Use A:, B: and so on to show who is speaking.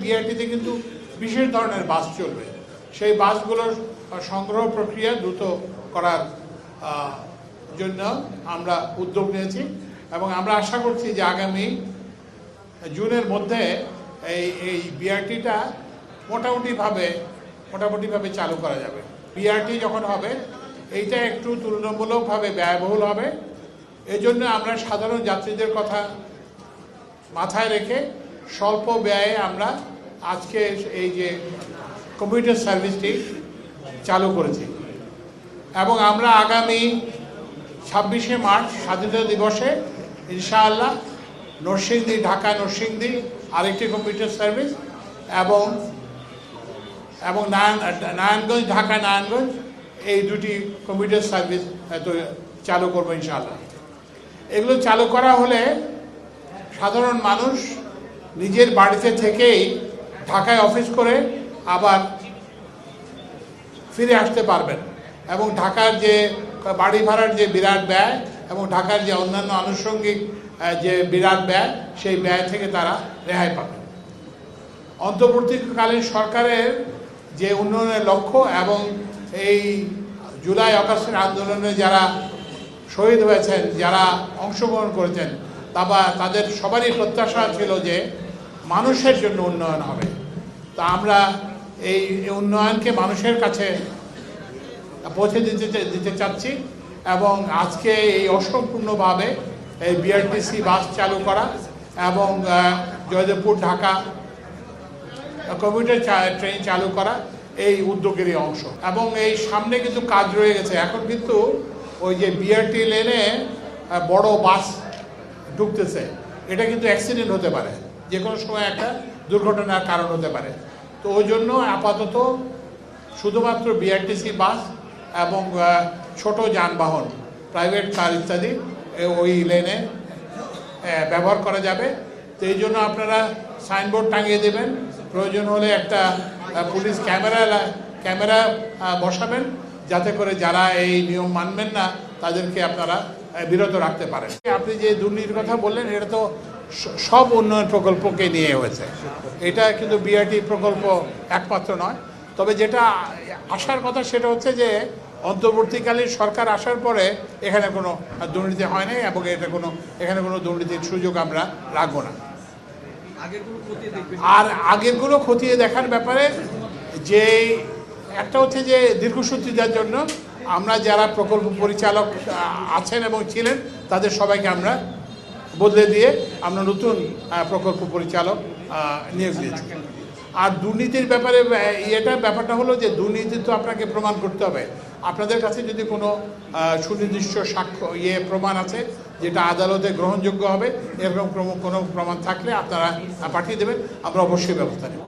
A: বিআরটিতে কিন্তু বিশেষ ধরনের বাস চলবে। সেই বাসগুলোর সংগ্রহ প্রক্রিয়া দ্রুত করার জন্য আমরা উদ্যোগ নিয়েছি এবং আমরা আশা করছি যে আগামী জুনের মধ্যে এই বিআরটিটা মোটামুটিভাবে চালু করা যাবে। বিআরটি যখন হবে এইটা একটু তুলনামূলকভাবে ব্যয়বহুল হবে। এই জন্য আমরা সাধারণ যাত্রীদের কথা মাথায় রেখে স্বল্প ব্যয়ে আমরা আজকে এই যে কমিউটার সার্ভিসটি চালু করেছি এবং আমরা আগামী 26শে মার্চ স্বাধীনতা দিবসে ইনশাআল্লাহ ঢাকা নরসিংদী আরেকটি কমিউটার সার্ভিস এবং নারায়ণগঞ্জ ঢাকা নারায়ণগঞ্জ এই দুটি কমিউটার সার্ভিস চালু করবো ইনশাআল্লাহ। এগুলো চালু করা হলে সাধারণ মানুষ নিজের বাড়িতে থেকেই ঢাকায় অফিস করে আবার ফিরে আসতে পারবেন এবং ঢাকার যে বাড়ি ভাড়ার যে বিরাট ব্যয় এবং ঢাকার যে অন্যান্য আনুষঙ্গিক যে বিরাট ব্যয় সেই ব্যয় থেকে তারা রেহাই পাবেন। অন্তর্বর্তীকালীন সরকারের যে উন্নয়নের লক্ষ্য এবং এই জুলাই আগস্টের আন্দোলনে যারা শহীদ হয়েছেন, যারা অংশগ্রহণ করেছেন, তাদের সবারই প্রত্যাশা ছিল যে মানুষের জন্য উন্নয়ন হবে। তা আমরা এই উন্নয়নকে মানুষের কাছে পৌঁছে দিতে চাচ্ছি এবং আজকে এই অসম্পূর্ণভাবে এই বিআরটিসি বাস চালু করা এবং জয়দেবপুর ঢাকা কমিউটার ট্রেন চালু করা এই উদ্যোগেরই অংশ এবং এই সামনে কিন্তু কাজ রয়ে গেছে। এখন কিন্তু ওই যে বিআরটি লেনে বড় বাস ঢুকতেছে, এটা কিন্তু অ্যাক্সিডেন্ট হতে পারে, যে কোনো সময় একটা দুর্ঘটনার কারণ হতে পারে। তো ওই জন্য আপাতত শুধুমাত্র বিআরটিসি বাস এবং ছোট যানবাহন, প্রাইভেট কার ইত্যাদি ওই লেনে ব্যবহার করা যাবে। তো এই জন্য আপনারা সাইনবোর্ড টাঙিয়ে দেবেন, প্রয়োজন হলে একটা পুলিশ ক্যামেরা বসাবেন, যাতে করে যারা এই নিয়ম মানবেন না তাদেরকে আপনারা বিরত রাখতে পারেন। আপনি যে দুর্নীতির কথা বললেন, এটা তো সব উন্নয়ন প্রকল্পকে নিয়ে হয়েছে, এটা কিন্তু বিআরটি প্রকল্প একমাত্র নয়। তবে যেটা আসার কথা সেটা হচ্ছে যে অন্তর্বর্তীকালীন সরকার আসার পরে এখানে কোনো দুর্নীতি হয় নাই এবং এখানে কোনো দুর্নীতির সুযোগ আমরা রাখবো না। আর আগেরগুলো খতিয়ে দেখার ব্যাপারে যে একটা হচ্ছে যে দীর্ঘসূত্রিতার জন্য আমরা যারা প্রকল্প পরিচালক আছেন এবং ছিলেন তাদের সবাইকে আমরা বদলে দিয়ে আমরা নতুন প্রকল্প পরিচালক নিয়োগ দিয়েছি। আর দুর্নীতির ব্যাপারে ব্যাপারটা হলো যে দুর্নীতি তো আপনাকে প্রমাণ করতে হবে। আপনাদের কাছে যদি কোনো সুনির্দিষ্ট সাক্ষ্য প্রমাণ আছে যেটা আদালতে গ্রহণযোগ্য হবে, এরকম কোনো প্রমাণ থাকলে আপনারা পাঠিয়ে দেবেন, আমরা অবশ্যই ব্যবস্থা নেব।